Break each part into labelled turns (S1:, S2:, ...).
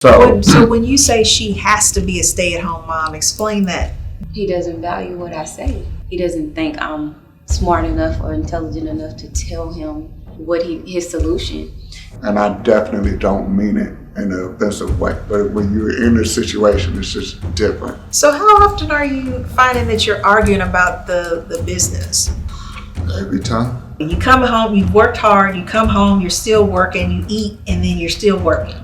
S1: So when you say she has to be a stay-at-home mom, explain that.
S2: He doesn't value what I say. He doesn't think I'm smart enough or intelligent enough to tell him what his solution.
S3: And I definitely don't mean it in an offensive way, but when you're in this situation, it's just different.
S1: So how often are you finding that you're arguing about the business?
S3: Every time.
S1: You come home, you've worked hard, you come home, you're still working, you eat, and then you're still working.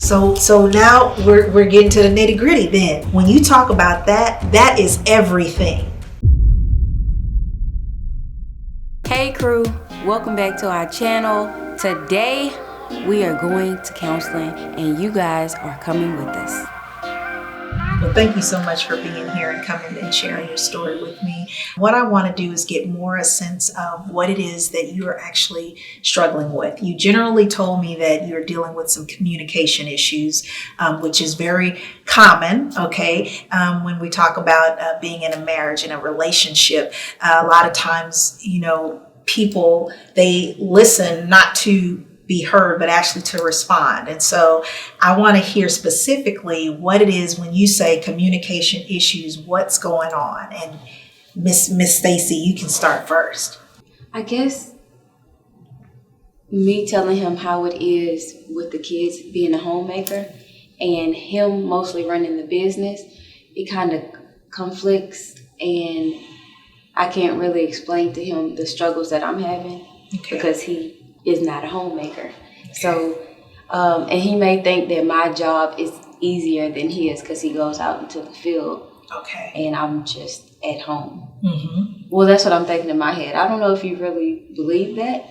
S1: So now we're getting to the nitty gritty then. When you talk about that, that is everything.
S2: Hey crew, welcome back to our channel. Today we are going to counseling and you guys are coming with us.
S1: Well, thank you so much for being here and coming and sharing your story with me. What I want to do is get more a sense of what it is that you are actually struggling with. You generally told me that you're dealing with some communication issues, which is very common, okay? When we talk about being in a marriage, in a relationship, a lot of times, people, they listen not to be heard, but actually to respond. And so I want to hear specifically what it is when you say communication issues, what's going on. And Miss Stacy, you can start first.
S2: I guess me telling him how it is with the kids being a homemaker and him mostly running the business, it kind of conflicts and I can't really explain to him the struggles that I'm having because he is not a homemaker. So, and he may think that my job is easier than his because he goes out into the field.
S1: Okay.
S2: And I'm just at home.
S1: Mm-hmm.
S2: Well, that's what I'm thinking in my head. I don't know if you really believe that,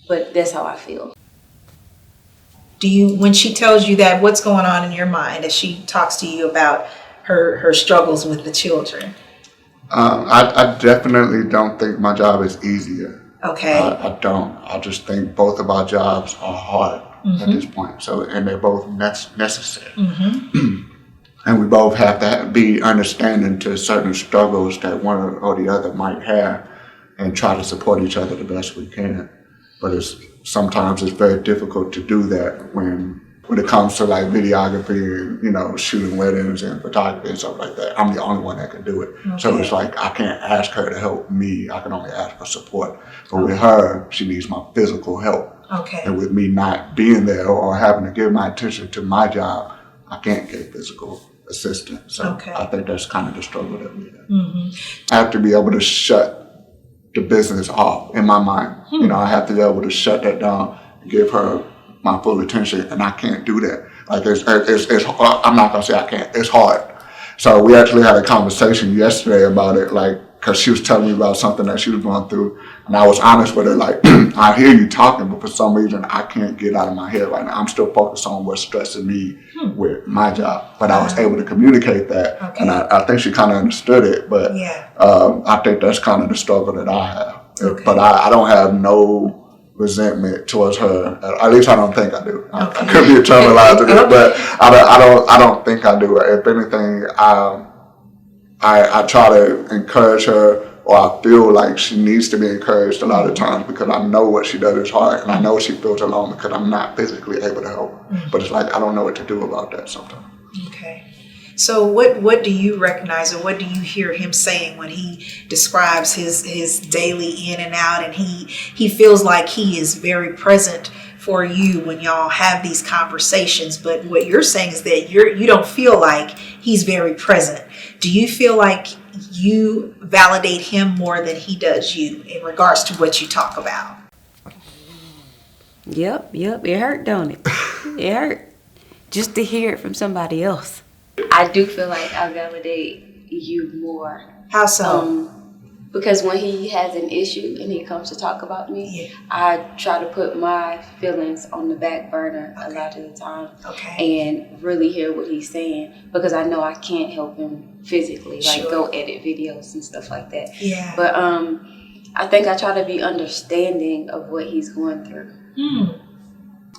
S2: but that's how I feel.
S1: When she tells you that, what's going on in your mind as she talks to you about her struggles with the children?
S3: I definitely don't think my job is easier.
S1: Okay.
S3: I don't. I just think both of our jobs are hard at this point. And they're both necessary. Mm-hmm. And we both have to be understanding to certain struggles that one or the other might have and try to support each other the best we can. But sometimes it's very difficult to do that when it comes to like videography and, shooting weddings and photography and stuff like that. I'm the only one that can do it. Okay. So it's like I can't ask her to help me. I can only ask for support. But with her, she needs my physical help. Okay. And with me not being there or having to give my attention to my job, I can't get physical assistance. So I think that's kind of the struggle that we have. Mm-hmm. I have to be able to shut the business off in my mind. I have to be able to shut that down and give her my full attention, and I can't do that. Like it's I'm not gonna say I can't. It's hard. So we actually had a conversation yesterday about it, because she was telling me about something that she was going through, and I was honest with her. Like, I hear you talking, but for some reason I can't get out of my head right now. I'm still focused on what's stressing me with my job, but I was able to communicate that, and I think she kind of understood it. But I think that's kind of the struggle that I have. Okay. But I don't have no resentment towards her. At least I don't think I do. I could be internalizing it, but I don't think I do. If anything, I try to encourage her, or I feel like she needs to be encouraged a lot of times because I know what she does is hard, and I know she feels alone because I'm not physically able to help. But it's like I don't know what to do about that sometimes. Okay.
S1: So what do you recognize, or what do you hear him saying when he describes his daily in and out, and he feels like he is very present for you when y'all have these conversations, but what you're saying is that you don't feel like he's very present. Do you feel like you validate him more than he does you in regards to what you talk about?
S2: Yep, it hurt, don't it? It hurt just to hear it from somebody else. I do feel like I validate you more.
S1: How so?
S2: Because when he has an issue and he comes to talk about me, I try to put my feelings on the back burner a lot of the time and really hear what he's saying, because I know I can't help him physically, like go edit videos and stuff like that. Yeah. But I think I try to be understanding of what he's going through.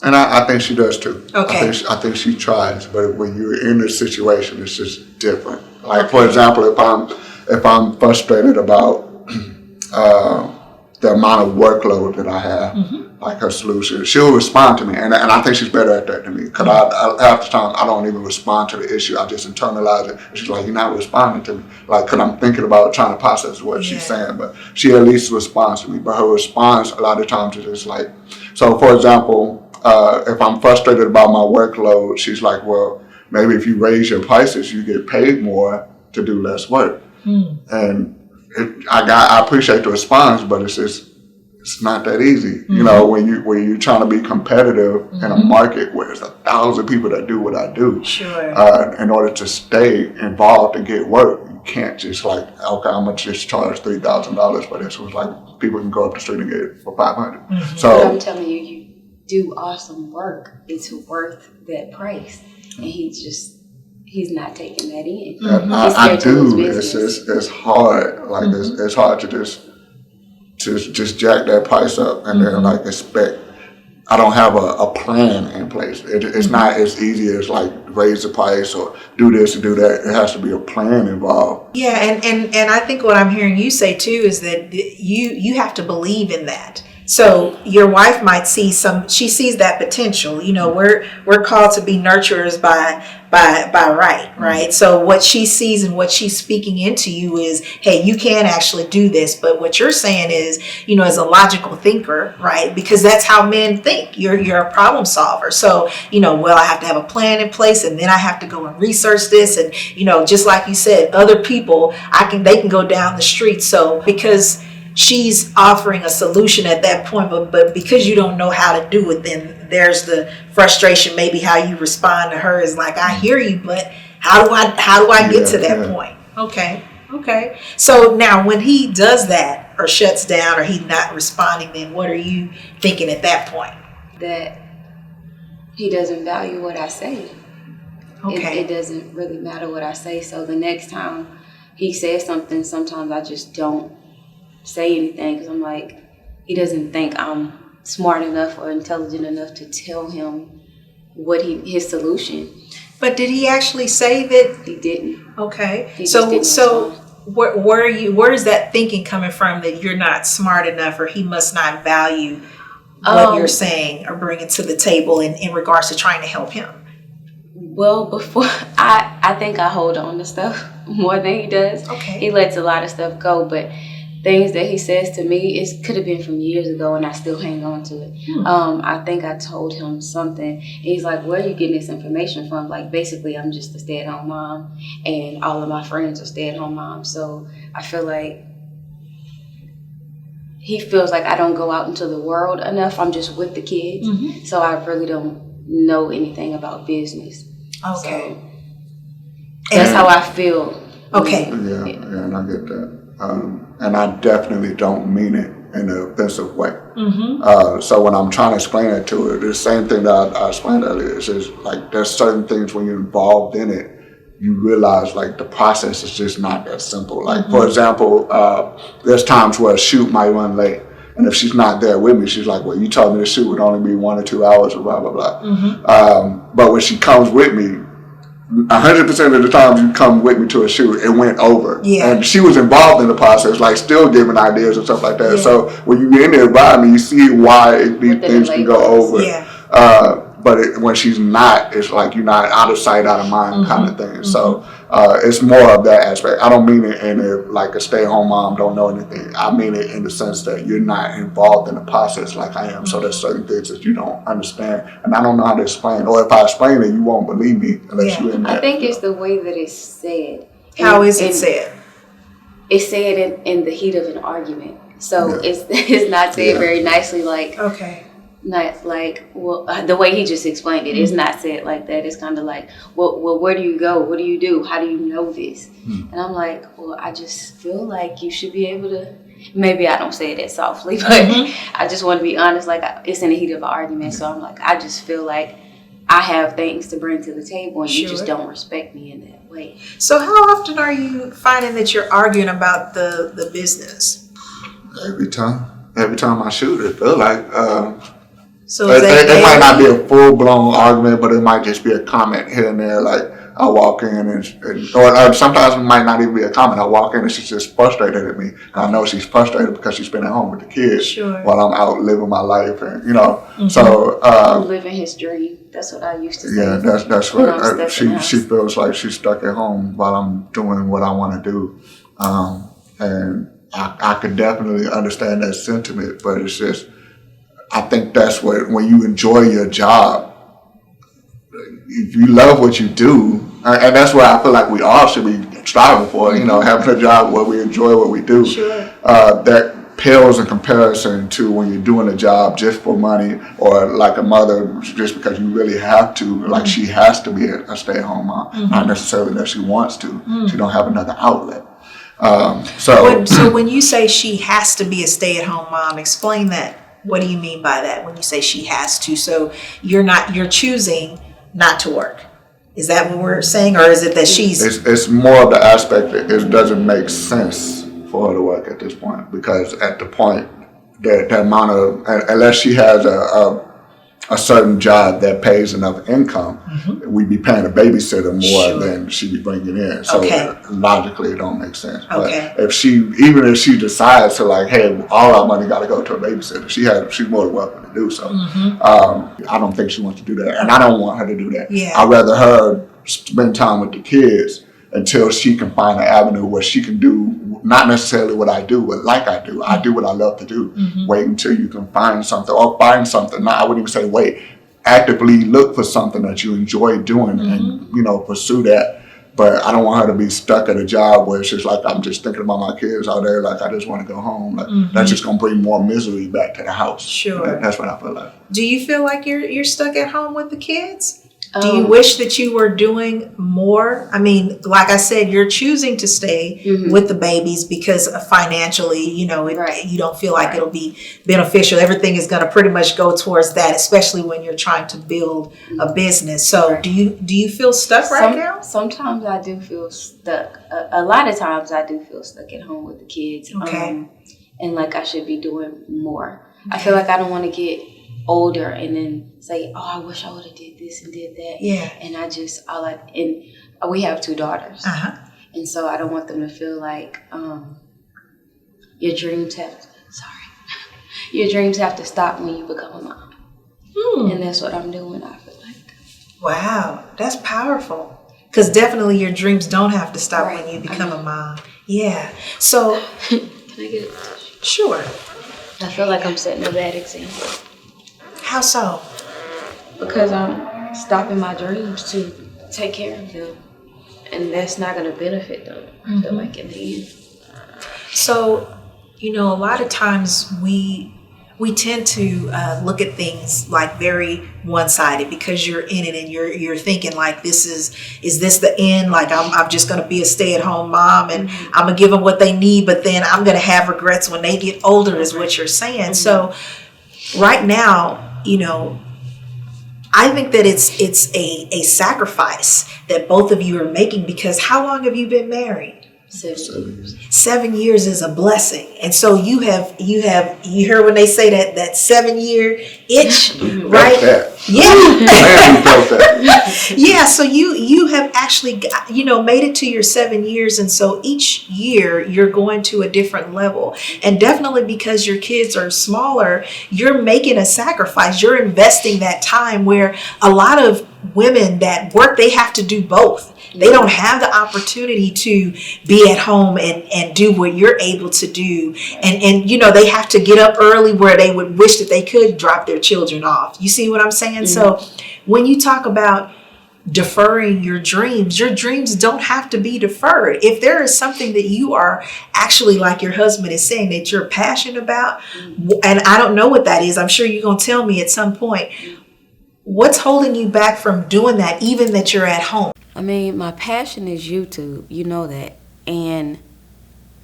S3: And I think she does too.
S1: Okay.
S3: I think she tries, but when you're in this situation, it's just different. Like for example, if I'm frustrated about the amount of workload that I have, like her solution. She'll respond to me, and I think she's better at that than me. Because half the time I don't even respond to the issue. I just internalize it. And she's like, "You're not responding to me," like because I'm thinking about trying to process what she's saying. But she at least responds to me. But her response a lot of times is just like, so for example, if I'm frustrated about my workload, she's like, "Well, maybe if you raise your prices, you get paid more to do less work." And I appreciate the response, but it's not that easy. You know, when you're trying to be competitive in a market where there's 1,000 people that do what I do.
S1: Sure.
S3: In order to stay involved and get work, you can't just like, okay, I'm gonna just charge $3,000 for this. It was like people can go up the street and get it for $500. So
S2: but I'm telling you, you do awesome work. It's worth that price, and he's not taking that in.
S3: I do. It's hard. Like it's hard to just jack that price up and then like expect. I don't have a plan in place. It's not as easy as like raise the price or do this and do that. It has to be a plan involved.
S1: Yeah, and I think what I'm hearing you say too is that you have to believe in that. So your wife might see she sees that potential. You know, we're called to be nurturers by right? So what she sees and what she's speaking into you is, hey, you can actually do this. But what you're saying is, you know, as a logical thinker, right? Because that's how men think. You're a problem solver. So, you know, well, I have to have a plan in place, and then I have to go and research this. And, you know, just like you said, other people, they can go down the street. So because she's offering a solution at that point, but because you don't know how to do it, then there's the frustration. Maybe how you respond to her is like, I hear you, but how do I get to that point? Okay. So now when he does that or shuts down or he's not responding, then what are you thinking at that point?
S2: That he doesn't value what I say.
S1: Okay.
S2: It doesn't really matter what I say. So the next time he says something, sometimes I just don't say anything because I'm like, he doesn't think I'm smart enough or intelligent enough to tell him what his solution.
S1: But did he actually say that?
S2: He didn't.
S1: Okay.
S2: He just didn't
S1: So
S2: respond.
S1: where is that thinking coming from that you're not smart enough or he must not value what you're saying or bringing to the table in regards to trying to help him?
S2: Well, before I think I hold on to stuff more than he does.
S1: Okay.
S2: He lets a lot of stuff go, but things that he says to me, it could have been from years ago and I still hang on to it. I think I told him something and he's like, where are you getting this information from? Like, basically, I'm just a stay-at-home mom and all of my friends are stay-at-home moms. So I feel like he feels like I don't go out into the world enough. I'm just with the kids. So I really don't know anything about business.
S1: Okay.
S2: So that's how I feel.
S1: Okay.
S3: Yeah, and I get that. And I definitely don't mean it in an offensive way. So when I'm trying to explain it to her, the same thing that I explained earlier, it's just like there's certain things when you're involved in it, you realize like the process is just not that simple. Like for example, there's times where a shoot might run late. And if she's not there with me, she's like, well, you told me the shoot would only be 1 or 2 hours or blah, blah, blah. But when she comes with me, 100% of the times you come with me to a shoot, it went over.
S1: Yeah.
S3: And she was involved in the process, like still giving ideas and stuff like that.
S1: Yeah.
S3: So when you're in there by me, you see why these things can go over.
S1: Yeah.
S3: But when she's not, it's like you're not out of sight, out of mind kind of thing. So it's more of that aspect. I don't mean it in like a stay-at-home mom don't know anything. I mean it in the sense that you're not involved in the process like I am. So there's certain things that you don't understand, and I don't know how to explain. Or if I explain it, you won't believe me unless you're in there.
S2: I think it's the way that it's said.
S1: How is it said?
S2: It's said in the heat of an argument. So it's not said very nicely, like.
S1: Okay.
S2: Not like, well, the way he just explained it, it's not said like that. It's kind of like, well, where do you go? What do you do? How do you know this? And I'm like, well, I just feel like you should be able to, maybe I don't say it that softly, but I just want to be honest, like it's in the heat of an argument. So I'm like, I just feel like I have things to bring to the table and you just don't respect me in that way.
S1: So how often are you finding that you're arguing about the business?
S3: Every time I shoot, it feel like,
S1: So is that
S3: it might not be a full-blown argument, but it might just be a comment here and there. Like, I walk in or sometimes it might not even be a comment. I walk in and she's just frustrated at me. I know she's frustrated because she's been at home with the kids while I'm out living my life, and So
S2: living his dream. That's what I used to say.
S3: Yeah, that's what she feels like she's stuck at home while I'm doing what I want to do, and I could definitely understand that sentiment. But it's just, I think that's when you enjoy your job. If you love what you do, and that's what I feel like we all should be striving for, having a job where we enjoy what we do.
S1: Sure.
S3: That pales in comparison to when you're doing a job just for money, or like a mother just because you really have to, like she has to be a stay-at-home mom, not necessarily that she wants to. She don't have another outlet.
S1: So when you say she has to be a stay-at-home mom, explain that. What do you mean by that when you say she has to? So you're choosing not to work. Is that what we're saying, or is it that she's...
S3: It's more of the aspect that it doesn't make sense for her to work at this point, because at the point that amount of, unless she has a certain job that pays enough income, we'd be paying a babysitter more than she'd be bringing in. So logically, it don't make sense.
S1: Okay.
S3: But even if she decides to, like, hey, all our money got to go to a babysitter, she's more than welcome to do so. I don't think she wants to do that, and I don't want her to do that.
S1: Yeah.
S3: I'd rather her spend time with the kids until she can find an avenue where she can do not necessarily what I do, but like I do. I do what I love to do. Wait until you can find something, or find something. I wouldn't even say wait. Actively look for something that you enjoy doing and, pursue that. But I don't want her to be stuck at a job where it's just like, I'm just thinking about my kids out there, like I just want to go home. Like, that's just going to bring more misery back to the house.
S1: Sure.
S3: That's what I feel like.
S1: Do you feel like you're stuck at home with the kids? Do you wish that you were doing more? I mean, like I said, you're choosing to stay with the babies because financially, you don't feel like it'll be beneficial. Everything is going to pretty much go towards that, especially when you're trying to build a business. So do you feel stuck right now?
S2: Sometimes I do feel stuck. A lot of times I do feel stuck at home with the kids.
S1: Okay.
S2: And like I should be doing more. I feel like I don't want to get older and then say, oh, I wish I would have did this and did that.
S1: Yeah.
S2: And and we have 2 daughters. And so I don't want them to feel like your dreams have to stop when you become a mom. And that's what I'm doing, I feel like.
S1: Wow, that's powerful. Because definitely your dreams don't have to stop when you become a mom. Yeah. So
S2: can I get it?
S1: Sure.
S2: I feel like I'm setting a bad example.
S1: How so?
S2: Because I'm stopping my dreams to take care of them, and that's not going to benefit them. I feel like in the end. So,
S1: a lot of times we tend to look at things like very one-sided because you're in it and you're thinking like, is this the end? Like I'm just going to be a stay-at-home mom and I'm gonna give them what they need, but then I'm going to have regrets when they get older, is what you're saying. So right now, I think that it's a sacrifice that both of you are making, because how long have you been married?
S2: 7 years.
S1: 7 years is a blessing. And so you heard when they say that 7-year itch, right? Yeah. Yeah. So you have actually made it to your 7 years. And so each year you're going to a different level, and definitely because your kids are smaller, you're making a sacrifice. You're investing that time where a lot of women that work, they have to do both. They don't have the opportunity to be at home and do what you're able to do. And they have to get up early where they would wish that they could drop their children off. You see what I'm saying? So when you talk about deferring your dreams don't have to be deferred. If there is something that you are actually, like your husband is saying, that you're passionate about, and I don't know what that is, I'm sure you're going to tell me at some point, what's holding you back from doing that, even that you're at home?
S2: I mean, my passion is YouTube, you know that, and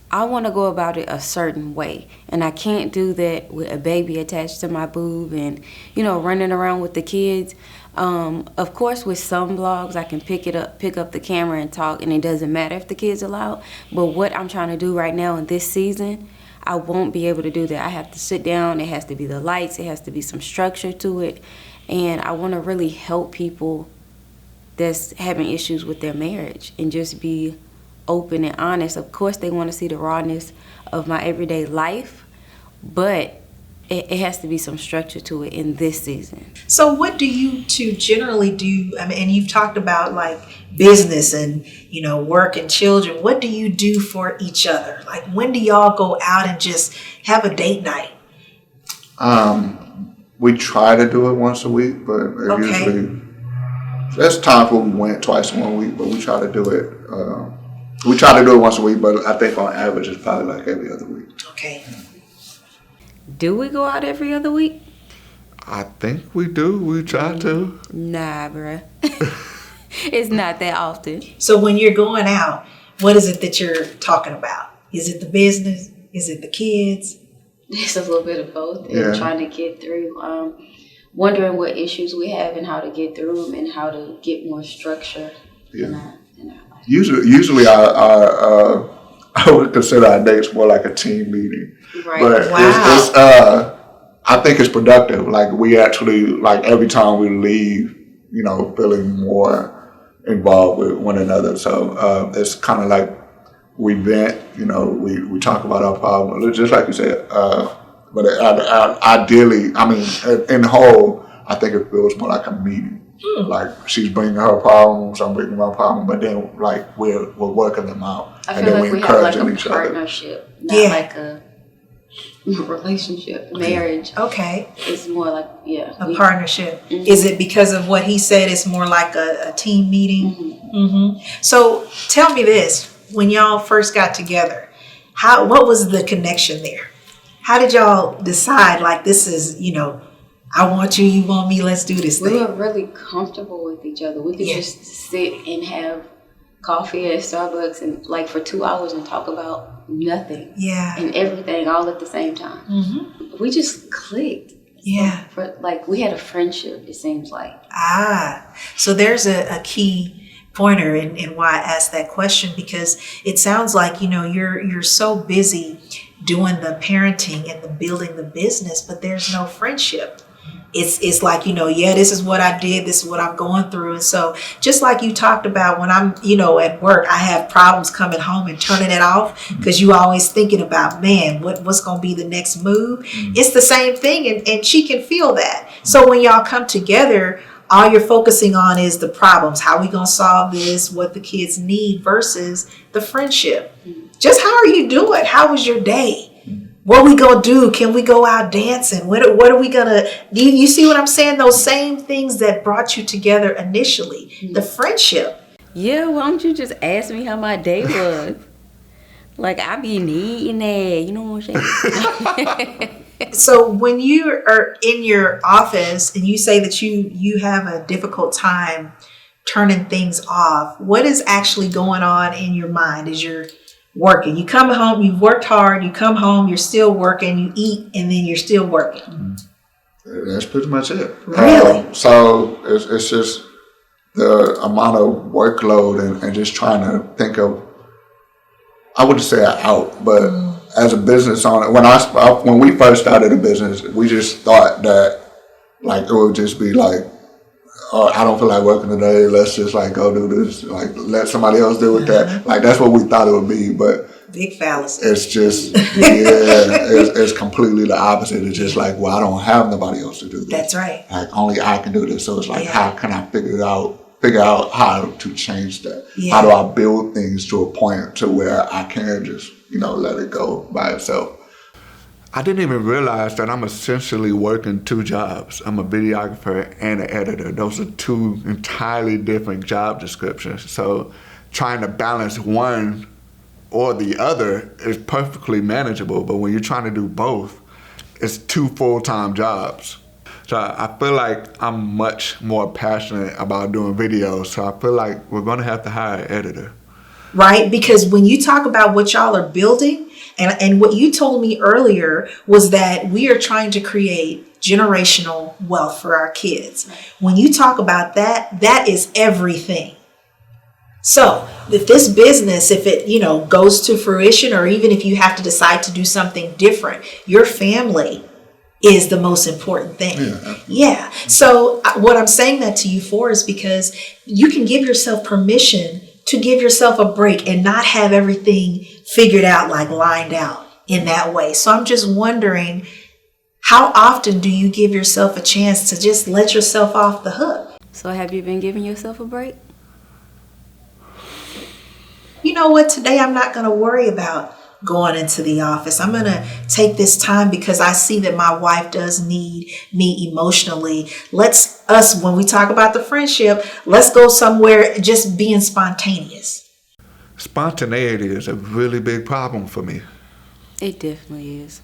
S2: I want to go about it a certain way, and I can't do that with a baby attached to my boob and, running around with the kids. Of course, with some vlogs, I can pick up the camera and talk, and it doesn't matter if the kids are loud. But what I'm trying to do right now in this season, I won't be able to do that. I have to sit down. It has to be the lights. It has to be some structure to it. And I want to really help people that's having issues with their marriage and just be open and honest. Of course, they want to see the rawness of my everyday life, but it has to be some structure to it in this season.
S1: So what do you two generally do? I mean, and you've talked about like business and, you know, work and children. What do you do for each other? Like, when do y'all go out and just have a date night?
S3: We try to do it once a week, but usually there's times where we went twice in 1 week, but we try to do it. We try to do it once a week, but I think on average it's probably like every other week.
S1: Okay.
S2: Do we go out every other week?
S3: I think we do. We try to.
S2: Nah, bruh. It's not that often.
S1: So when you're going out, what is it that you're talking about? Is it the business? Is it the kids?
S2: It's a little bit of both.
S3: Yeah.
S2: And trying to get through, wondering what issues we have and how to get through them and how to get more structure in our life.
S3: Usually I would consider our dates more like a team meeting.
S2: Right.
S3: But
S1: Wow.
S3: I think it's productive. Like, we actually, like, every time we leave, you know, feeling more involved with one another. So it's kind of like we vent, you know, we talk about our problems, just like you said. But ideally, I mean, in the whole, I think it feels more like a meeting. Like, she's bringing her problems, I'm bringing my problem, but then like we're working them out,
S2: I
S3: and
S2: feel
S3: then
S2: like
S3: we're
S2: we have like
S3: encouraging
S2: a
S3: each other.
S2: partnership, not like a relationship. Marriage
S1: Okay.
S2: is more like,
S1: A partnership. Is it because of what he said? It's more like a team meeting? So tell me this, when y'all first got together, what was the connection there? How did y'all decide, like, this is, you know, I want you, you want me, let's do this
S2: We
S1: thing?
S2: were really comfortable with each other. We could just sit and have coffee at Starbucks and like for 2 hours and talk about nothing and everything all at the same time. We just clicked.
S1: Yeah.
S2: Like, we had a friendship, it seems like.
S1: So there's a key pointer in why I asked that question, because it sounds like, you know, you're so busy doing the parenting and the building the business, but there's no friendship. It's like, you know, this is what I did, this is what I'm going through. And so just like you talked about, when I'm, you know, at work, I have problems coming home and turning it off because you always thinking about, man, what's going to be the next move? It's the same thing. And she can feel that. So when y'all come together, all you're focusing on is the problems. How we going to solve this? What the kids need versus the friendship. Just how are you doing? How was your day? What we gonna do? Can we go out dancing? What are we gonna do? You see what I'm saying? Those same things that brought you together initially, the friendship.
S2: Yeah, why don't you just ask me how my day was? Like, I be needing that, you know what I'm saying?
S1: So when you are in your office and you say that you have a difficult time turning things off, what is actually going on in your mind as you're working? You come home, you've worked hard, you come home, you're still working, you eat, and then you're still working.
S3: That's pretty much it.
S1: Really?
S3: So it's just the amount of workload and just trying to think of, I wouldn't say an out, but as a business owner, when we first started a business, we just thought that like it would just be like, oh, I don't feel like working today, let's just like go do this, like let somebody else do with that. Like, that's what we thought it would be, but
S1: big fallacy.
S3: it's just, it's completely the opposite. It's just like, well, I don't have nobody else to do this.
S1: That's right.
S3: Like, only I can do this. So it's like, how can I figure out how to change that? How do I build things to a point to where I can just, you know, let it go by itself? I didn't even realize that I'm essentially working two jobs. I'm a videographer and an editor. Those are two entirely different job descriptions. So trying to balance one or the other is perfectly manageable. But when you're trying to do both, it's two full-time jobs. So I feel like I'm much more passionate about doing videos. So I feel like we're going to have to hire an editor.
S1: Right? Because when you talk about what y'all are building, and what you told me earlier was that we are trying to create generational wealth for our kids. When you talk about that, that is everything. So if this business, if it, goes to fruition, or even if you have to decide to do something different, your family is the most important thing. Yeah. So what I'm saying that to you for is because you can give yourself permission to give yourself a break and not have everything figured out, like lined out in that way. So I'm just wondering, how often do you give yourself a chance to just let yourself off the hook?
S2: So have you been giving yourself a break?
S1: You know what? Today I'm not going to worry about going into the office. I'm going to take this time because I see that my wife does need me emotionally. When we talk about the friendship, let's go somewhere just being spontaneous.
S4: Spontaneity is a really big problem for me.
S2: It definitely is.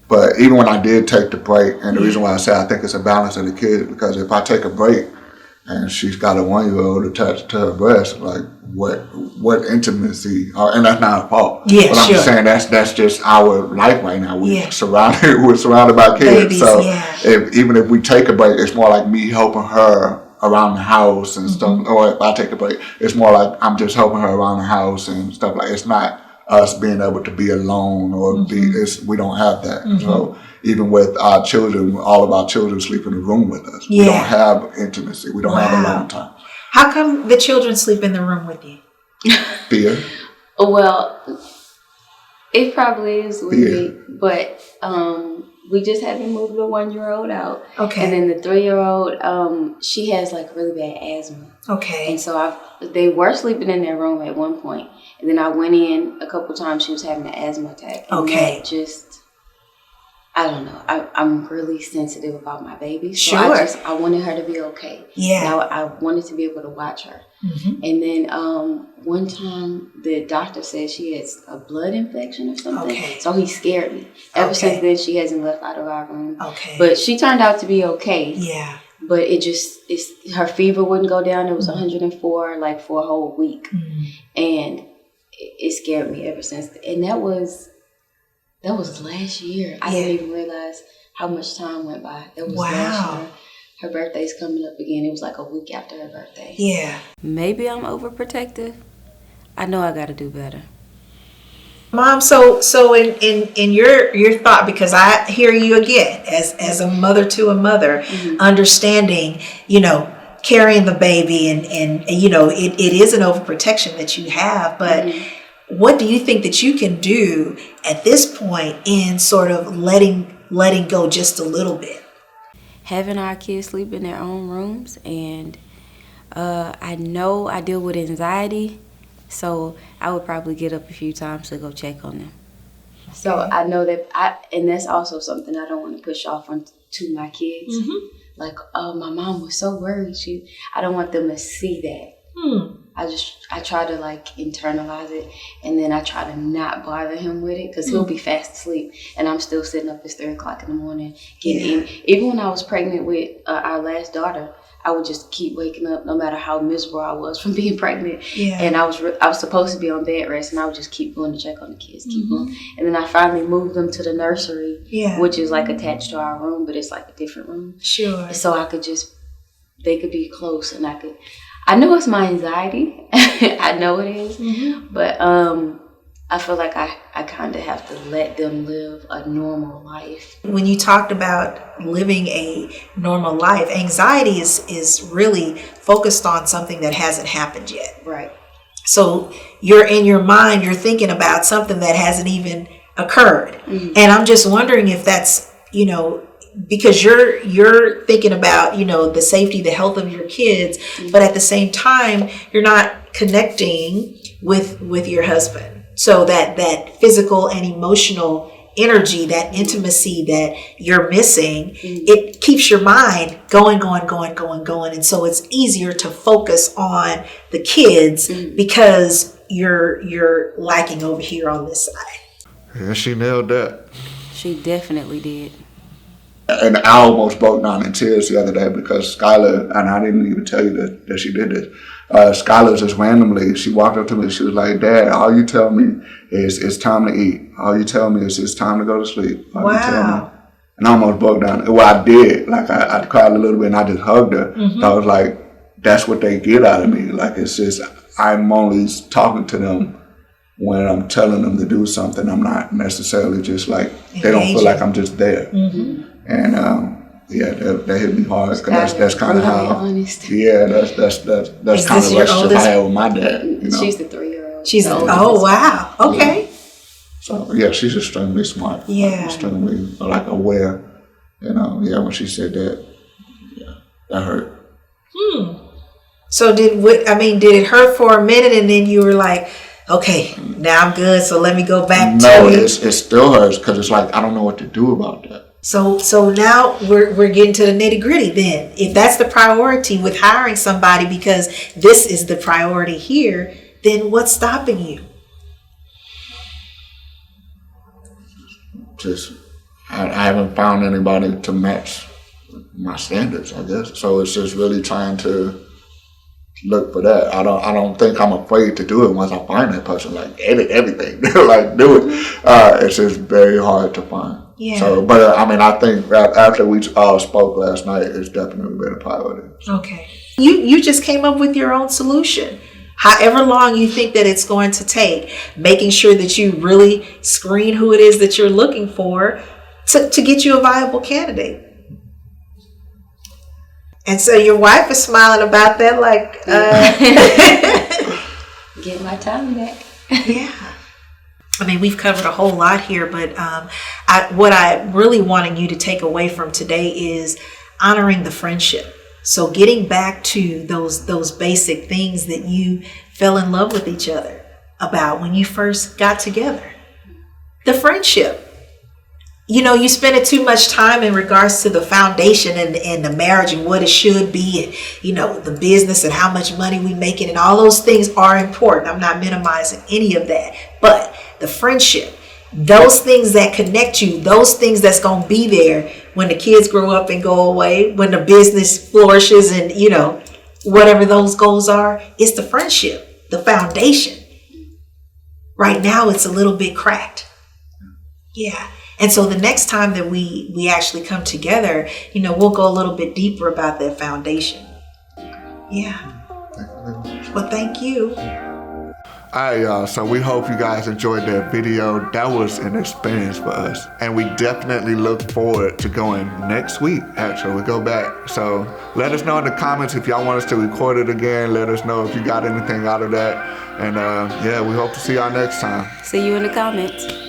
S3: But even when I did take the break, and the reason why I say I think it's a balance of the kids, because if I take a break and she's got a 1-year-old attached to her breast, like what intimacy, and that's not her fault.
S1: Yeah,
S3: but I'm just saying that's just our life right now. We're surrounded by kids.
S1: Babies,
S3: so even if we take a break, it's more like me helping her around the house and stuff. Or if I take a break, it's more like I'm just helping her around the house and stuff. Like, it's not us being able to be alone or we don't have that. So even with our children, all of our children sleep in the room with us. We don't have intimacy. We don't have alone time.
S1: How come the children sleep in the room with you?
S3: Fear.
S2: Well, it probably is with me, but we just haven't moved the 1-year-old out.
S1: Okay.
S2: And then the 3-year-old, she has like really bad asthma.
S1: Okay.
S2: And so they were sleeping in their room at one point, and then I went in a couple times. She was having an asthma attack. And that just, I don't know. I'm really sensitive about my baby. So I wanted her to be okay.
S1: Yeah.
S2: Now I wanted to be able to watch her. And then one time the doctor said she has a blood infection or something.
S1: Okay.
S2: So he scared me. Ever since then, she hasn't left out of our room.
S1: Okay.
S2: But she turned out to be okay.
S1: Yeah.
S2: But her fever wouldn't go down. It was 104 like for a whole week. And it scared me ever since. And that was last year. I didn't even realize how much time went by. That was last year. Her birthday's coming up again. It was like a week after her birthday.
S1: Yeah.
S2: Maybe I'm overprotective. I know I got to do better.
S1: Mom, so in your thought, because I hear you again as a mother to a mother, understanding, carrying the baby and it is an overprotection that you have, but what do you think that you can do at this point in sort of letting go just a little bit?
S2: Having our kids sleep in their own rooms, and I know I deal with anxiety, so I would probably get up a few times to go check on them. Okay. So I know that and that's also something I don't want to push off to my kids. Like, oh, my mom was so worried. I don't want them to see that. I try to like internalize it, and then I try to not bother him with it, because he'll be fast asleep and I'm still sitting up. It's 3 o'clock in the morning getting in. Even when I was pregnant with our last daughter, I would just keep waking up no matter how miserable I was from being pregnant. And I was supposed to be on bed rest, and I would just keep going to check on the kids, keep going. And then I finally moved them to the nursery, which is like attached to our room, but it's like a different room.
S1: Sure.
S2: So they could be close, and I know it's my anxiety. I know it is. But I feel like I kind of have to let them live a normal life. When you talked about living a normal life, anxiety is really focused on something that hasn't happened yet. Right. So you're in your mind, you're thinking about something that hasn't even occurred. And I'm just wondering if that's, because you're thinking about, the safety, the health of your kids, but at the same time, you're not connecting with your husband. So that physical and emotional energy, that intimacy that you're missing, it keeps your mind going. And so it's easier to focus on the kids because you're lacking over here on this side.
S4: Yeah, she nailed that.
S2: She definitely did.
S3: And I almost broke down in tears the other day because Skylar, and I didn't even tell you that she did this. Skylar just randomly, she walked up to me, she was like, "Dad, all you tell me is it's time to eat. All you tell me is it's time to go to sleep. All you tell me." And I almost broke down. Well, I did. Like, I cried a little bit and I just hugged her. So I was like, that's what they get out of me. Like, it's just, I'm only talking to them when I'm telling them to do something. I'm not necessarily just like, they don't feel like I'm just there. And that hit me hard because that's kind of how.
S2: Honest.
S3: Yeah, that's kind of the relationship I had with my dad. You know?
S2: She's the 3-year-old.
S1: Oh wow. Okay.
S3: So yeah, she's extremely smart.
S1: Yeah.
S3: Extremely like aware. You know, when she said that, that hurt.
S1: So did it hurt for a minute and then you were like, okay, now I'm good, so let me go back to it?
S3: No, it still hurts because it's like I don't know what to do about that.
S1: So now we're getting to the nitty gritty then. If that's the priority with hiring somebody because this is the priority here, then what's stopping you?
S3: Just I haven't found anybody to match my standards, I guess. So it's just really trying to look for that. I don't think I'm afraid to do it once I find that person. Like edit everything, like do it. It's just very hard to find.
S1: Yeah.
S3: So, but I think after we all spoke last night, it's definitely been a priority.
S1: Okay. You just came up with your own solution. However long you think that it's going to take, making sure that you really screen who it is that you're looking for to get you a viable candidate. And so your wife is smiling about that, like,
S2: Get my time back.
S1: yeah. I mean, we've covered a whole lot here, but what I really wanted you to take away from today is honoring the friendship. So getting back to those basic things that you fell in love with each other about when you first got together. The friendship. You know, you spending too much time in regards to the foundation and the marriage and what it should be and, you know, the business and how much money we making and all those things are important. I'm not minimizing any of that. But the friendship, those things that connect you, those things that's going to be there when the kids grow up and go away, when the business flourishes and, you know, whatever those goals are, it's the friendship, the foundation. Right now, it's a little bit cracked. Yeah. And so the next time that we actually come together, you know, we'll go a little bit deeper about that foundation. Yeah. Well, thank you.
S4: All right, y'all. So we hope you guys enjoyed that video. That was an experience for us. And we definitely look forward to going next week, actually. We go back. So let us know in the comments if y'all want us to record it again. Let us know if you got anything out of that. And we hope to see y'all next time.
S2: See you in the comments.